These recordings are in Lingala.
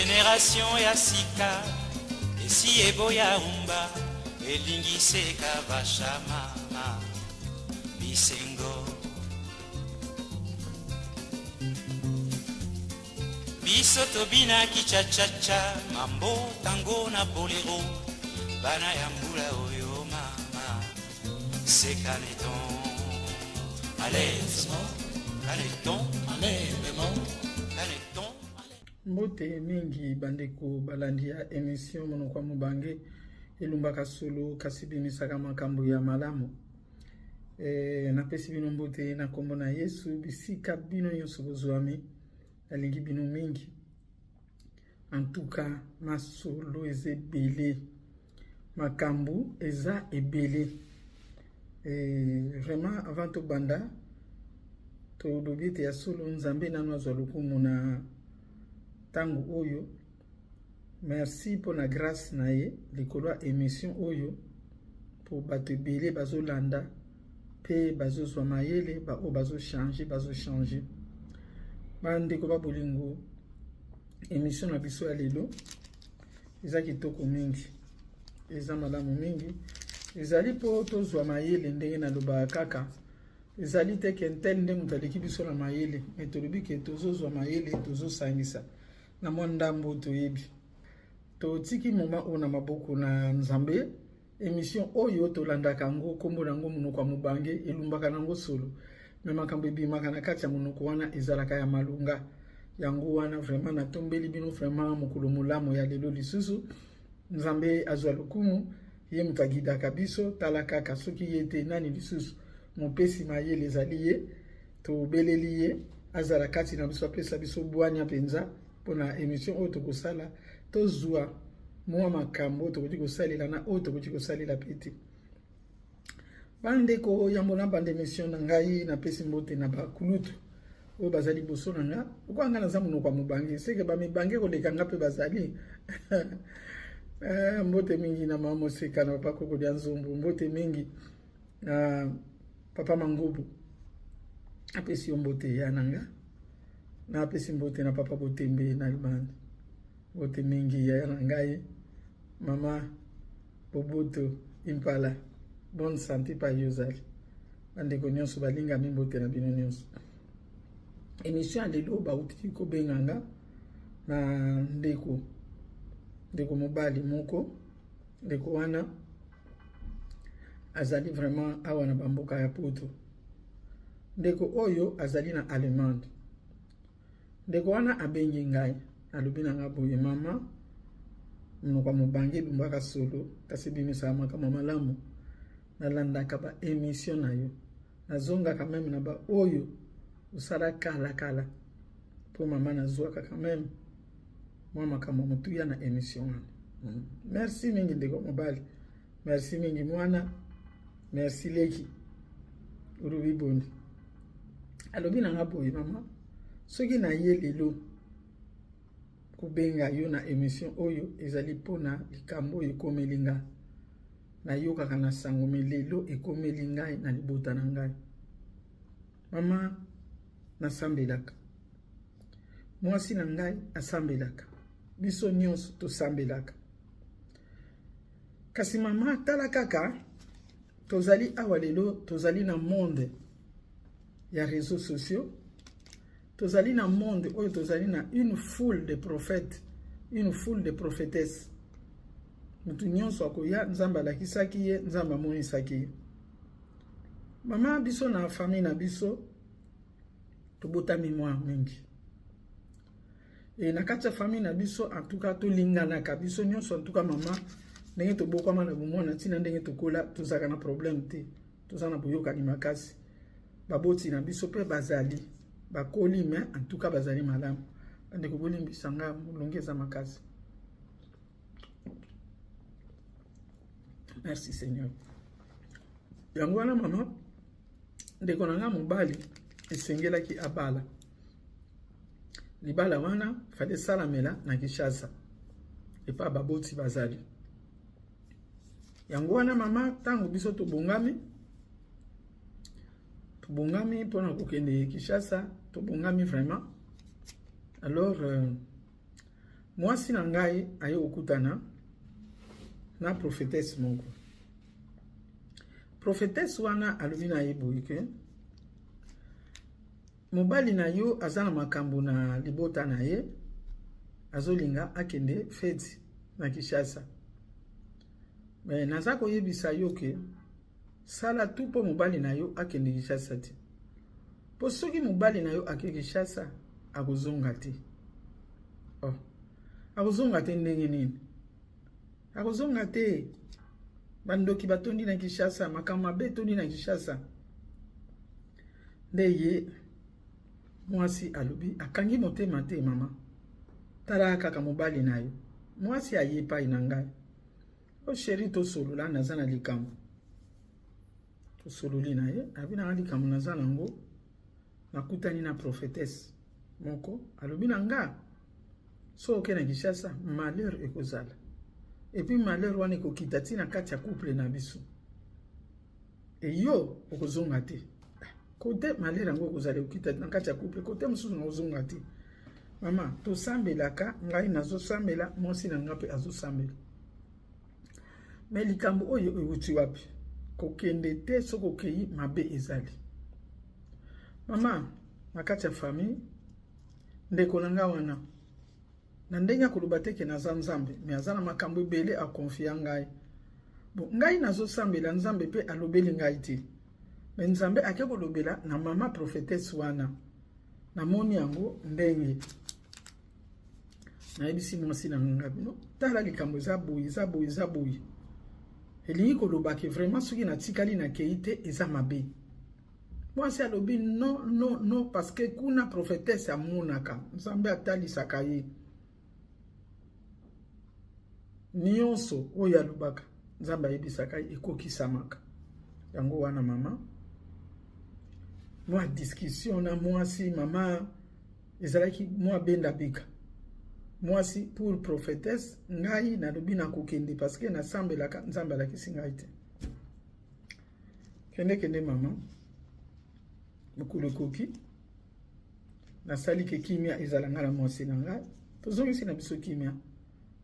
Génération ya sika esi eboya umba elingise kavashama bisengo biso tobina kichachacha mambo tango na bolero bana ya mbula oyo mama c'est caneton allez caneton allez caneton. Mbote mingi bandeko balandi ya emission monokwa mubange elumbaka solo kasi bimisaka makambo ya malamu. Napesi bino mbote na kombo na Yesu bisika bino nyonso bozwami alingi bino mingi. En tout cas, masolo eze belé, makambu eza ebele. Vraiment avant to banda to dobite ya solo nzambe nanu azwa lokumu na tangu oyo. Merci pour la grâce na ye likolo émission oyo pour bato ebele bazolanda pe bazozwa mayele ba o changer bandeko ba bolingo émission na biso ya lelo eza kitoko mingi eza malamu mingi ezali po tozwa mayele ndenge na loba kaka ezali te kentel ndenge mutaleki biso na mayele etolobi ke tozozwa mayele tozosangisa na mwandambo toyebi totiki moma ona maboko na nzambe émission oyo tolandaka ngo kombo nango monoko mubange elumbaka nango solo me makambo ebimaka na kati ya monoko wana ezalaka ya malunga yango wana vraiment natombeli bino vraiment mokolo molamu ya lelo lisusu nzambe azwa lokumu ye mutagidaka biso tala kaka soki ye te nani lisusu mopesi mayele ezali ye tobeleli ye azala kati na biso apesa biso bwanya mpenza mpona émission oyo tokosala tozwa mwa makambo tokoki kosalela na oyo tokoki kosalela pete bandeko yambo na bande émission na ngai napesi mbote na bakulutu oyo bazali boso na nga okwanga naza monoko ya mobange seke bamibange koleka nga mpe bazali mbote mingi na mama moseka na papa koko dia nzombo mbote mingi na papa mangubu apesi yo mbote ya nanga na apesi mbote na papa botembe na limani mbote mingi ya na ngai mama boboto impala bonne santé pa yozali bandeko nyonso balinga mimbote na bino nyonso émission lelo bauti ko benganga na ndeko mobali moko ndeko wana azali vraiment awa na bamboka ya poto ndeko oyo azali na Allemagne ndeko wana abengi ngai alobi na nga boye mama monoko mobange lumbaka solo kasi bimisaka makambo malamu nalandaka ba émission na yo nazongaka meme na ba oyo usala kala po mama nazwaka quand même mwa makambo motuya na émission wana merci mingi ndeko mobali merci mingi mwana merci leki urubi boni alobi na nga boye mama soki na ye lelo kubenga yo na émission oyo ezali pona likambo oyo ekomelinga na yokaka na sango melelo ekomeli ngai na libota na ngai mama nasambelaka mwasi na ngai asambelaka biso nyonso tosambelaka kasi mama tala kaka tozali awa lelo tozali na monde ya réseaux sociaux tozali na monde oyo tozali na une foule de prophètes une foule de prophétesses mutu nyonso akoya nzambe alakisaki ye nzambe amonisaki ye mama biso na famille na biso tobotami mwa mingi na kati ya famille na biso en tout cas tolinganaka biso nyonso en tout cas mama ndenge tobokwama na bomwana ntina ndenge tokola tozalaka na problème te toza na boyokani makasi baboti na biso mpe bazali bakoli me en tout cas bazali malamu ndeko bolimbisa nga molongi eza makasi. Merci Seigneur. Yango wana mama ndeko na nga mobali esengelaki abala libala wana fale salamela na Kinshasa epa baboti bazali yango wana mama tango biso tobongami pona kokende Kinshasa tobongami vraiment alors mwasi na ngai aye okutana na prophétesse moko. Prophétesse wana alobi na ye boye ke mobali na yo aza na makambo na libota na ye, azolinga akende feti na Kinshasa. Mais naza koyebisa yo ke sala tu po mobali na yo akende Kinshasa te. Po soki mobali na yo akende Kinshasa akozonga te. Oh, akozonga te ndenge nini? Akozonga te. Bandoki batondi na Kinshasa, makambo mabe tondi na Kinshasa. Nde ye mwasi alobi akangi motema te mama. Tala kaka mobali na yo. Mwasi ayepa ina ngai. O chéri to solola naza na likambo. To sololi na ye, abi na likambo naza nango. Nakutani na prophétesse moko alobi na nga. So oke na Kinshasa, malheur ekozala. Et puis malheur wana ekokita ti na kati ya couple na biso. E yo okozonga te. Kote malheur yango okozala ekokita na kati ya couple, kote mosusu na ozonga te. Mama, to sambelaka, ngai nazo sambela, mwasi na nga pe azo sambela. Mais likambo oyo euti wapi? Kokende te soko kei mabe ezali. Mama, na kati ya famille, ndeko na nga wana. Na ndenge koloba te ke naza nzambe, me aza na makambo ebele akonfia ngai. Bon, ngai nazo sambela nzambe pe alobeli ngai te. Me nzambe ake kolobela na mama prophétesse wana. Na moni yango ndenge. Na ebisi mwasi na nga bino. Tala likambo eza boye. Elingi koloba ke vraiment soki na tikali na keite eza mabe. Mwasi alobi non parce que kuna prophétesse amonaka. Nzambe atalisaka ye. Nyonso oyo alobaka nzambe ayebisaka ekokisamaka. Yango wana mama mwa discussion na mwasi mama ezalaki mwa benda bika. Mwasi pour prophétesse ngai nalobi na kokende parce que nasambelaka nzambe alakisi ngai te. Kende mama mokolo koki nasali ke kimia ezala nga na mwasi na ngai tozongisi na biso kimia.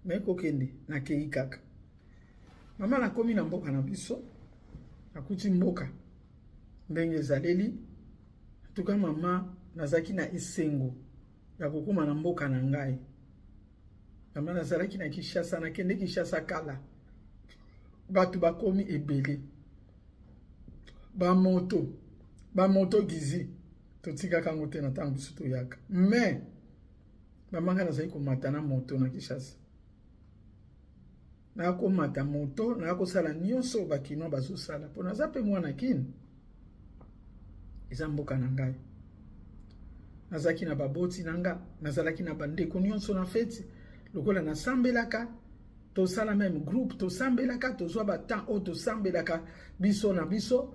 Mais kokende na kei kaka. Mama na komi na mboka na biso. Akuti mboka. Ndenge ezaleli. Tuka mama nazaki na esengo. Ya kokuma na mboka na ngai. Mama nazalaki na Kinshasa na kende Kinshasa kala. Batu bakomi ebele. Ba moto gizi. Totika kango te na tango biso toyaka. Mais mama nga nazali komata na moto na Kinshasa. Na komata moto na kosala nyonso bakino bazosala po naza pe mwana kini eza mboka na ngai nazaki na baboti nanga nazalaki na bandeko nyonso na feti lokola na sambelaka to sala même groupe to sambelaka to zwa batan o to sambelaka biso na biso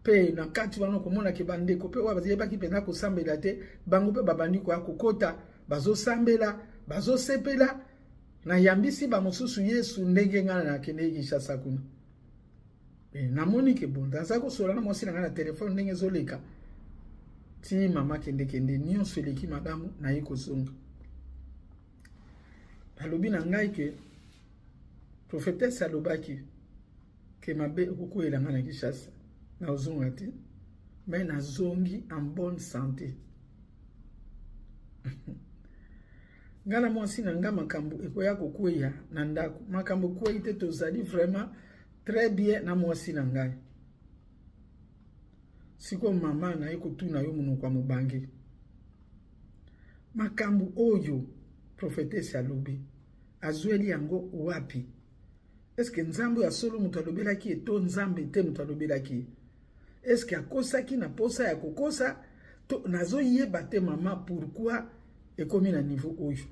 pe na kati wana komona ke bandeko pe wa bazebaki pena ko sambela te bango pe babandi ko akokota bazosambela bazosepela na yambisi ba mosusu Yesu ndenge ngana na kende Kinshasa kuna. Na moni ke bon daza ko sola na mwasi na telefone ndenge zoleka. Ti mama kende nyonso eleki madamu na yiko zonga. Alobi na ngai ke prophétesse alobaki ke mabe okuela ngana Kinshasa na ozonga te mais na zongi en bonne santé. Ngana mwasi na nga makambo ekoya kokweya na ndako makambo kwei te tozali vraiment très bien na mwasi na ngai. Siko mama na eko tuna yo muno kwa mobange. Makambo oyo prophétesse alobi azweli yango wapi? Est-ce que nzambe ya solo mutu alobelaki eto nzambe te mutu alobelaki? Est-ce que akosaki na posa ya kokosa to nazo yeba te mama pourquoi ekomi na niveau oyo?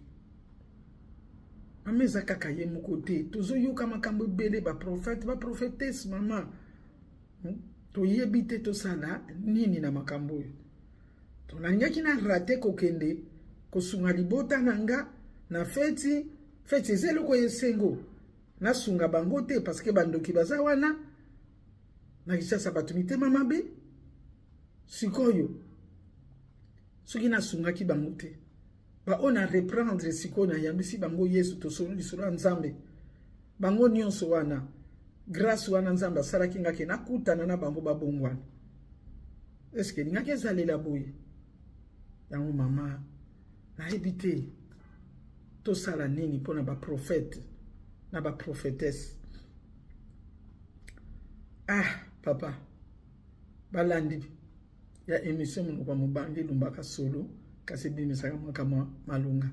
Mama eza kaka ye moko te tozoyoka makambo ebele ba prophète ba prophétesse mama. Toyebi te tosala nini na makambo oyo? Tolangaki na rate kokende kosunga libota nanga na feti ezeloko yesengo na sunga bango te parce que bandoki baza wana na Kinshasa batu mitema mabe sikoyo soki na sunga ki bango te ba on a reprendre sikona yambisi bango Yesu to solo lisura nzambe bango nyonso wana grâce wana nzambe asalaki ngaki nakutana na bango babongwana. Est-ce que ngaki ezalela boye yango mama nayebi te tosala nini mpona baprofete na baprofetese. Papa balandi ya émission monoko mobangi lumbaka solo kasi bimisaka makambo malunga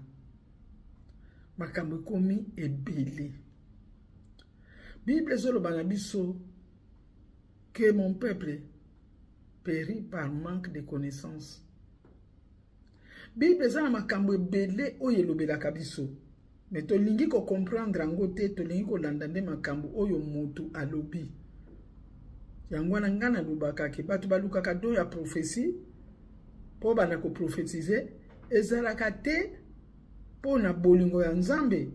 makambo ekomi ebele. Bible ezoloba na biso que mon peuple périt par manque de connaissance. Bible eza na makambo ebele oyo elobelaka biso me tolingi comprendre yango te, tolingi kolanda nde makambo oyo mutu alobi. Yango wana nga nalobaka ke bato balukaka don ya prophétie po bana koprofetize ezalaka te po na bolingo ya nzambe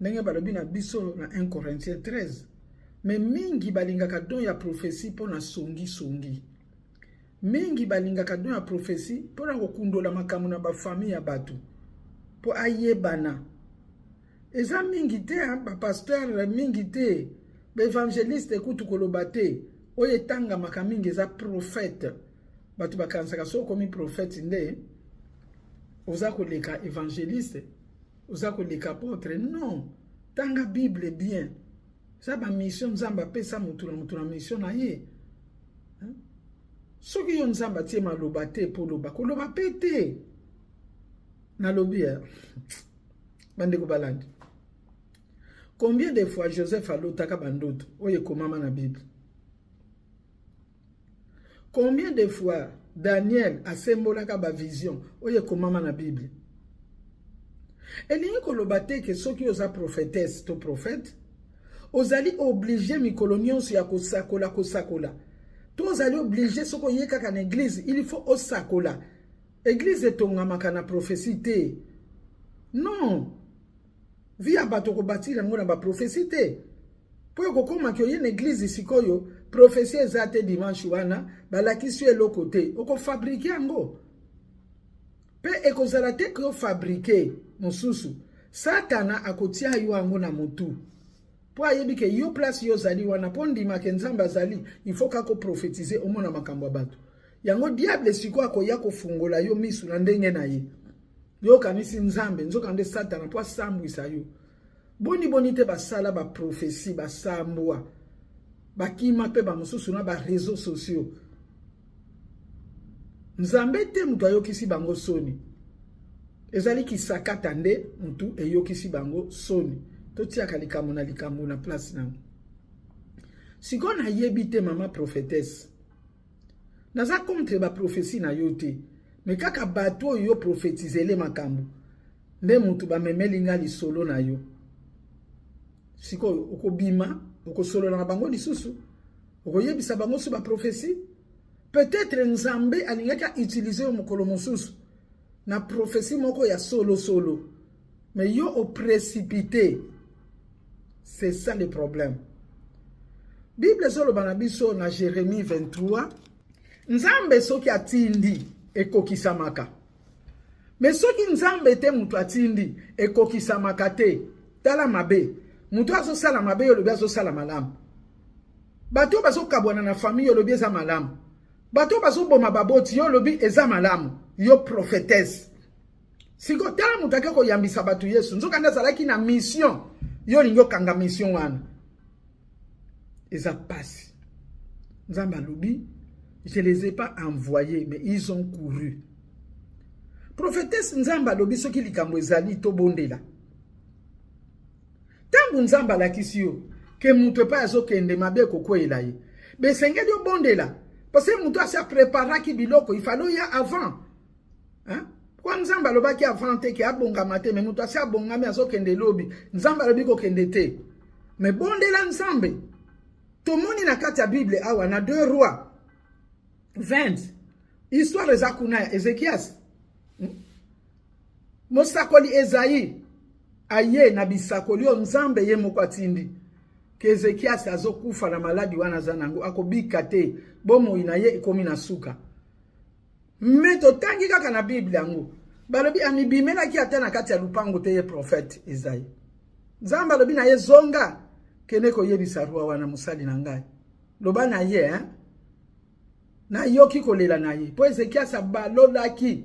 ndenge balobi na biso na 1 Corinthiens 13. Me mingi balingaka don ya prophétie po na songi. Mingi balingaka don ya prophétie po na kokundola makambo na bafamille ya bato po ayebana. Eza mingi te ba pasteur mingi te ba évangéliste kutu koloba te oye tanga makamingi eza prophète. Bato bakansaka so komi prophète nde oza koleka évangéliste, oza koleka apôtre. Non, tanga Bible bien. Ça ba mission nzamba pesa mutu na mission na ye. Soki yo nzamba tie maloba te po loba koloba pete na lobia bande ko balandi. Combien de fois Joseph alotaka bandoto oye komama na Bible? Combien de fois Daniel asembolaka ba vision oye komama na Bible? Elingi koloba te ke soki oza prophétesse to prophète ozali obligé mikolo nyonso ya kosakola. To ozali obligé soko yekaka na église, il faut osakola. Église etongamaka na prophétie te. Non. Via bato ko batira ngona ba prophétie te. Po kokoma ki oye na église sikoyo, prophétie ezate dimanche wana, balakisi eloko te. Oko fabriquer yango. Pe ekozala te ko fabriquer mosusu. Satana akotia yo yango na mutu. Po ayebi ke yo place yo zali wana po ndima ke nzamba zali, il faut kako prophétiser omona makambo bato. Yango diable siko akoya kofungola yo misu na ndenge na ye. Yo kanisi nzambe nzoka nde Satana po asambwisa yo. Boni te basala ba prophétie basambwa. Bakima pe ba mususu na ba réseaux sociaux. Nzambe te mutu ayokisi bango soni. Ezali kisakata nde mutu eyokisi bango soni. Totiaka likambo na place nango. Siko na yebi te mama prophétesse. Naza contre ba prophétie na yo te. Me kaka bato yo prophétisele makambo. Nde mutu ba memelinga lisolo na yo. Siko okobima, okosolo na bango lisusu. Okoyebisa bango su ba prophétie. Peut-être nzambe alingaka utiliser mokolo mosusu na prophétie moko ya solo. Mais yo au précipité. C'est ça le problème. Bible solo banabiso na Jérémie 23. Nzambe soki atindi ekokisamaka. Mais soki nzambe te mutu atindi ekokisamaka te. Tala mabe. Mutu aso sala mabe yo lobi aso sala malamu. Bato baso kabwana na famille yo lobi eza malamu. Bato baso boma baboti yo lobi eza malamu. Yo prophétesse. Siko tala mutu akeko yambisa batu Yesu. Nzoka ndazalaki na mission. Yo lingo kanga mission wana. Eza pasi. Nzamba lobi, je les ai pas envoyés, mais ils ont couru. Prophétesse Nzamba lobi soki likambo ezali to bondela. Tangu Nzamba lakisi yo, ke mutu pa azo kende mabe kokwela ye. Be sengeli yo bondela. Parce que mutu asa preparaki biloko, il fallait ya avant. Hein? Kwa Nzamba lobaki avant te ki abonga mate, mais mutu asa abonga me azo kende lobi. Nzamba lobi ko kende te. Mais bondela Nzambe. Tomoni na kati ya Bible awa na 2 Rois 20. Histoire za kuna ya Ezekias. Mosakoli Ezaïe aye na bisakoli o Nzambe ye moko atindi. Ke Ezekias azokufa na maladi wana zanango akobika te bomo ina ye ekomi na suka. Meto tangi kaka na Bible yango. balobi amibimela ki ata na kati ya lupango te ye prophète Isaïe. Nzambe alobi na ye zonga kene koyebisa rua wana musali na ngai. Loba na ye na yoki kolela na ye. Po Ezekias abalolaki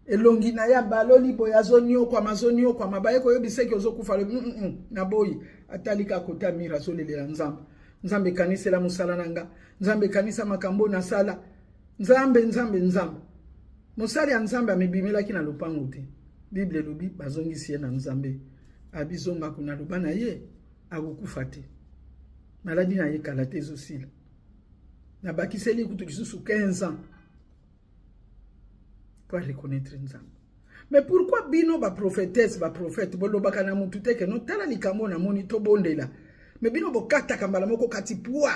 elongi na ya baloli boya zonio kwa mazonio kwa mabaye koyebisa ki ozokufa na boyi atalika kota mira solelela nzambe. Nzambe kanisela musala nanga. Nzambe kanisa makambo na sala. Nzambe. Musali ya nzambe amebimela ki na lupango te. Bible lobi bazongisi ye na nzambe. Abizonga kuna loba na ye akokufa te. Maladi na ye kala te ezosila. Na bakiseli kutu lisusu 15 ans. Pour reconnaître nzambe. Mais pourquoi bino ba prophétesse ba prophète bolobaka na mutu te ke no tala likambo na moni to bondela. Mais bino bokata kambala moko kati poa.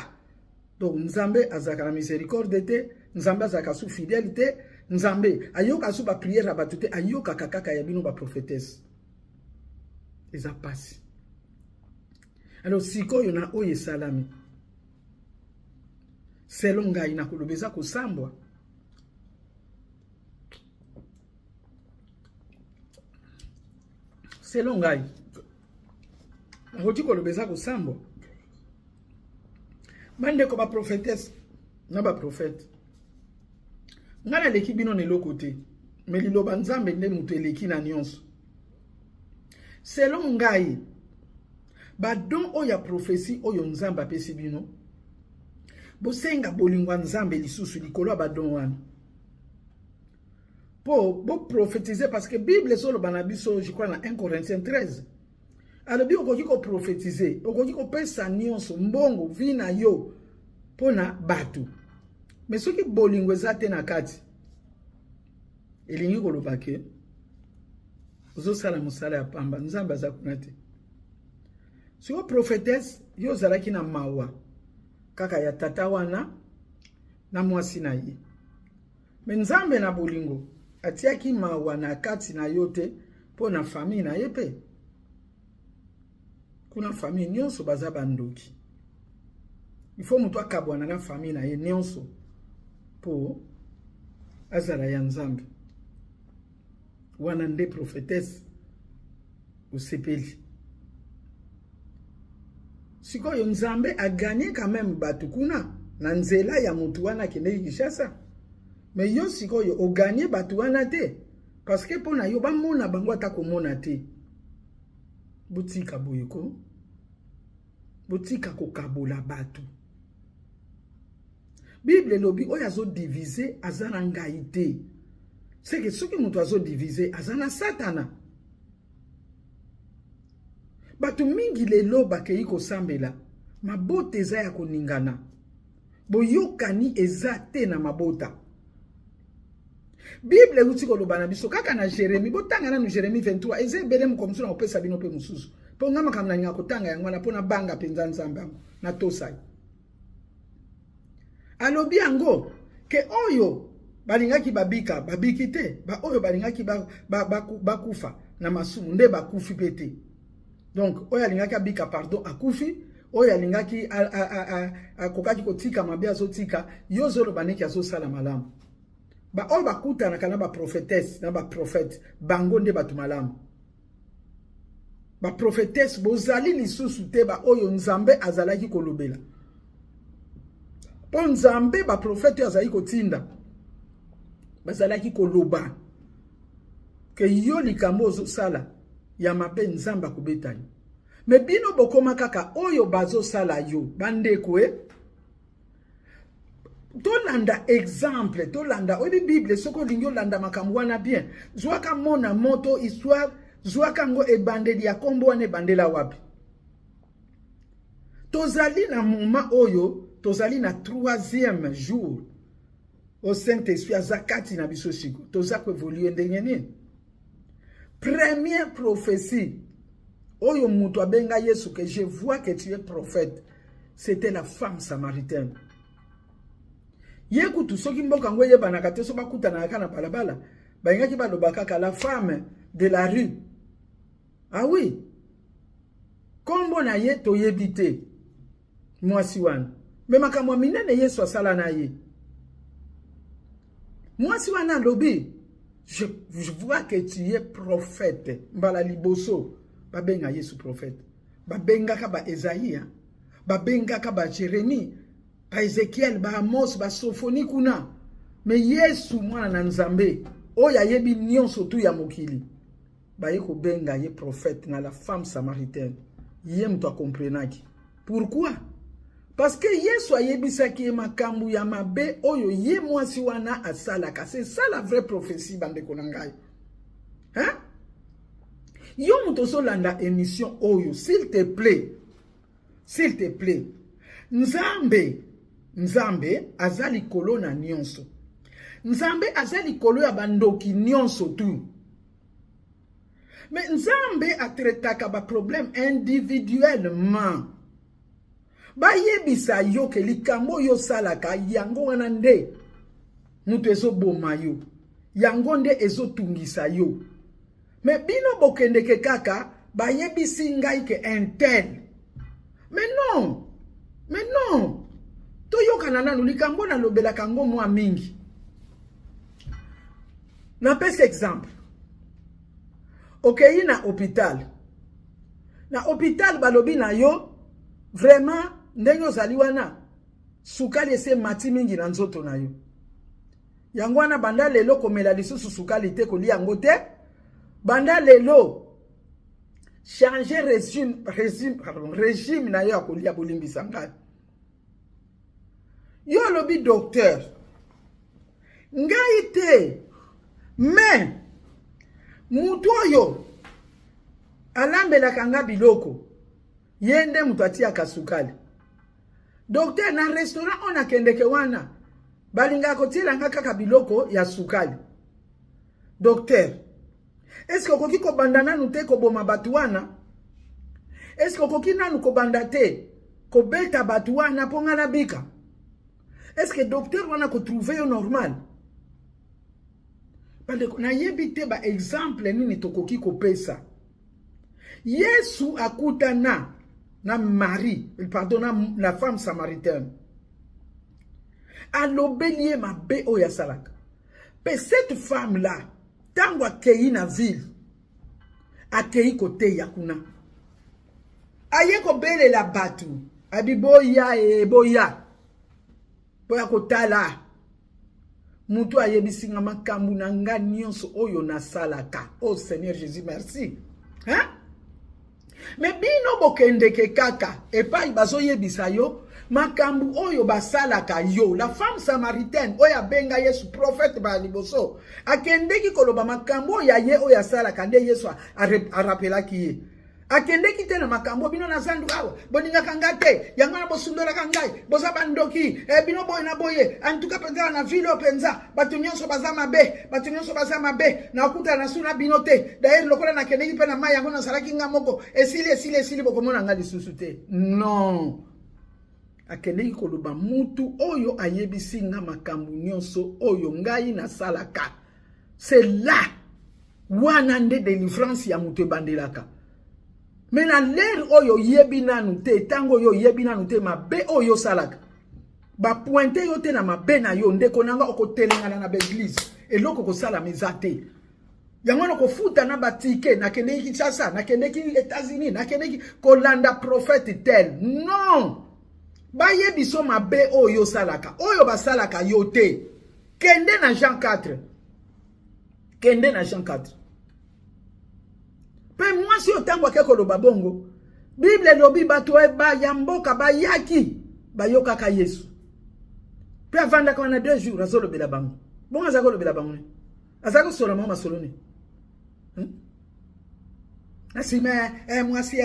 Donc nzambe azaka na miséricorde te, nzambe azaka sous fidélité, nzambe ayoka sous ba prière ba tuté ayoka kakaka ya bino ba prophétesse. Eza passe. Alors siko yona oye salami. Selon ngai na kolobeza ko sambwa. Selon ngai. Ngoti kolobeza ko sambwa. Bande ko ba prophétesse na ba prophète. Ngana leki bino ne lokote. Mais liloba nzambe nde mutu eleki na nyonso. Selon ngai, ba don oya prophétie oyo nzamba pesi bino. Bosenga bolingwa nzambe lisusu likolo ba don wana. Bo prophétiser parce que Bible solo banabiso je crois na 1 Corinthiens 13. Alors bi okoki ko prophétiser, okoki ko pesa nyonso mbongo vina yo pona batu. Mais soki bolingwe zate na kati. Elingi ko lobake. Ozo sala musala ya pamba nzamba za kunate. Sio prophétesse yo zalaki na mawa kaka ya tata wana na mwasi na ye. Mais nzambe na bolingo atiaki mawa na kati na yote pona famille na yepe. Kuna famille nyonso baza bandoki. Il faut mutu akabwana na famille na ye nyonso po azala ya nzambe. Wana nde prophétesse usepeli. Sikoyo nzambe a gagné quand même batu kuna na nzela ya mutu wana kende Kinshasa. Mais yo sikoyo o gagné batu wana te parce que pona yo ba mona bango atako mona te. Butika boyeko. Butika ko kabola batu. Bible lobi oyazo diviser azana ngaite. C'est que ceux qui m'ont oiseau divisé, azana satana. Batu mingi lelo bakei ko sambela. Mabota eza ya koningana. Boyokani eza te na mabota. Bible uti ko lobana biso kaka na Jérémie, botanga na Jérémie 23, eze belem comme ça na opesa bino pe mususu. Po ngama kamna nya kotanga yango na pona banga penza nzambe na tosai. Alobi yango ke oyo balingaki babiki te ba oyo balingaki bakufa na masumu nde bakufi pete. Donc oyo alingaki abika pardon akufi oyo alingaki kokaki kotika mabia zotika yozolo baneki azosala malamu. Ba oyo bakuta na kana ba prophétesse na ba prophète bango nde batu malamu. Ba prophétesse bozali lisusu te ba oyo nzambe azalaki kolobela. Po nzambe ba prophète azali kotinda. Bazalaki koloba ke yo likambo zo sala ya mabe nzamba kubeta yo. Me bino bokoma kaka oyo bazo sala yo bandeko tolanda exemple tolanda obi Bible soko lingyo landa makambo wana bien zwaka mona moto histoire zwaka ngo ebandeli ya kombo wana bandela wapi. Tozali na moma oyo tozali na 3e jour au Saint-Esprit azakati na biso siko tozako évoluer ndenge nini. Première prophétie oyo mutu abenga Yesu que je vois que tu es prophète, c'était la femme samaritaine. Yekutu soki mboka ngo yebana kate so bakuta na kana balabala bayingaki balobaka ka la femme de la rue. Ah oui, kombo na ye toyebite mwasi wana me makambo minene Yesu asala na ye. Mwasi wana lobi Je vois que tu es prophète. Mbala liboso. Babenga Yesu prophète. Babenga kaba Esaïe. Babenga kaba Jérémie. Ba Ezekiel, ba Amos, ba Sophonie kuna. Mais Yesu mwana na Nzambe. Oya yebi nyonso tu ya mokili. Ba yeko benga ye prophète na la femme samaritaine. Ye mto comprenaki. Pourquoi? Parce que Yesu ayebisaki ye makambu ya mabe oyo ye mwasi wana asalaka. C'est ça la vraie prophétie bande konangai. Hein? Yo mutoso landa émission oyo, s'il te plaît. S'il te plaît. Nzambe azali kolo na nyonso. Nzambe azali kolo ya bandoki nyonso tu. Mais Nzambe atretaka ba problème individuellement. Ba yebisa yo ke likambo yo salaka yango wana nde mutu ezo boma yo. Yango nde ezo tungisa yo. Mais bino bokendeke kaka ba yebisi ngai ke intel. Mais non. To yo kanana no likambo na lobela kango mwa mingi. Na pese exemple. Okay, na hôpital. Na hôpital balobi na yo vraiment ndenyo zaliwana sukali ese mati mingi na nzoto na yo. Yango wana banda lelo komela lisusu sukali te kolia yango te. Banda lelo changer régime na yo akolia bolimbisa ngai. Yo lobi docteur. Ngai te. Mais mutu oyo alambela kanga biloko yende mutu atia kasukali. Docteur na restaurant on akendeke wana balinga kotiela nga kaka biloko ya sukali. Docteur, est-ce que okoki ko bandana nute ko boma batu wana? Est-ce que okoki nanu ko bandate ko beta batu wana ponga na bika? Est-ce que docteur wana ko trouver yo normal? Na yebite ba exemple nini tokoki ko pesa. Yesu akutana na Marie, pardon, la femme samaritaine. Alobelie mabe oya salaka. Mais cette femme-là, tango akei na ville, akei kote yakuna. Aye ko bele la batu, abiboya boya. Boya kotala. Mutu ayebisinga makambu na nga nyonso oyo na salaka. Oh Seigneur Jésus, merci. Hein? Mais bino bokendeke kaka epai bazo yebisa yo makambu oyo basalaka yo. La femme samaritaine oya benga Yesu prophète ba liboso akendeki koloba makambu ya ye oya salaka nde Yesu arapelaki ye. Akendeki tena makambo bino na zandu awa boninga kangate yangana bosundora kangai boza bandoki bino boye na boye antuka penza na vile openza batu nyonso baza mabe na okuta na suna binote d'ailleurs lokola na kendeki pe na mai yango na salaki nga moko esili bokomona nga lisusu te. Non, akendeki koloba mutu oyo ayebisi nga makambu nyonso oyo ngai na salaka. C'est là wana nde délivrance ya mutu bandelaka. Mais na l'air oyo yebi nanu te, tango yo yebi nanu te mabe oyo salaka. Ba pointe yo te na mabe na yo ndeko nanga okotelenga na l'église. Eloko ko sala mezate. Yango ko futa na batike na kende Kinshasa, na kende États-Unis, na kende kolanda prophète tel. Non. Ba yebi so mabe oyo salaka. Oyo ba salaka yo te. Kende na Jean 4. Kende na Jean 4. Pe moi si otangwa keko lo babongo Bible lobi bato ba yamboka ba yaki ba yoka ka Yesu. Pe avanda kwa na 2 jours azolo bela bango. Bonga azako bela bango. Azako solo mama soloni. Asime moi si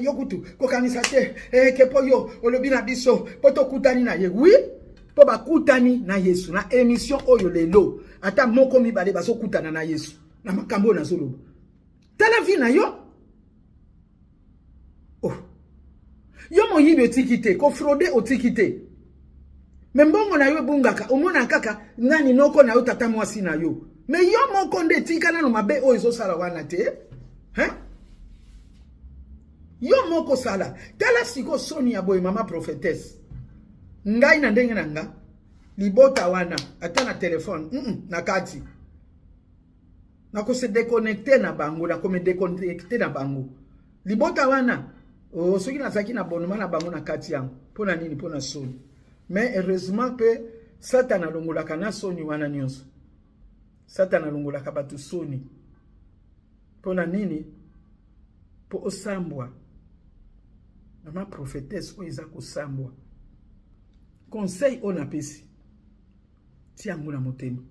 yokutu ko kanisa te kepo yo olobi na biso poto kutani na ye. Oui, po ba kutani na Yesu na émission oyo lelo ata moko mibale baso kutana na Yesu na makambo na zolo. Tala vie na yo. Oh. Yo mo yibe otikite, ko fraude otikite. Membongo na yo bungaka, omona kaka ngani noko na yo tata mwasi na yo. Me yo moko nde tikana no mabe o ezo sala wana te. Hein? Yo moko sala. Tala siko soni ya boy mama prophétesse. Ngai na ndenge na nga. Libota wana, ata na telefone, na kati. na ko se déconnecter na bango na ko me déconnecter na bango libota wana o soki na zaki na bonnement na bango na kati yango pona nini pona soni mais heureusement que Satan alongolaka na soni wana nyonso Satan alongolaka batu soni pona nini po osambwa na prophétesse o iza kosambwa conseil on apesi ti yango na motema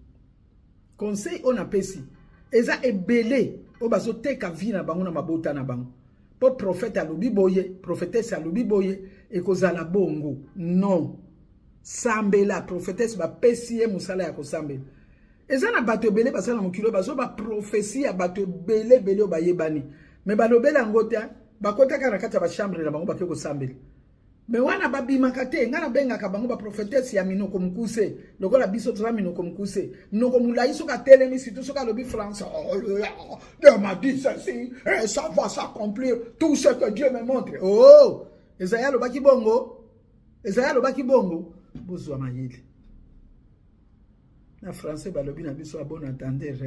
conseil on apesi eza ebele o bazo teka vi na bango na mabota na bango po prophète alobi boye prophétesse alobi boye ekozala bongo non sambela prophétesse ba pesi ye musala ya kosambela eza na bato ebele basala mokilo bazo ba prophétie ya bato ebele o bayebani me balobela ngo te bakotaka na kati ya ba chambre na bango bakye kosambela me wana babimaka te nga na bengaka bango ba prophétesse ya minoko mukuse lokola biso toza minoko mukuse minoko mulai soka telemi surtout soka lobi France Dieu m'a dit ceci et ça va s'accomplir tout ce que Dieu me montre oh Esaïa lobaki bongo bozwa mayele na français balobi na biso a bon entendeur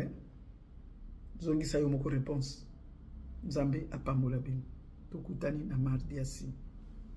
zongisa yo moko réponse Nzambe apambola bino tokutani na mardi ya si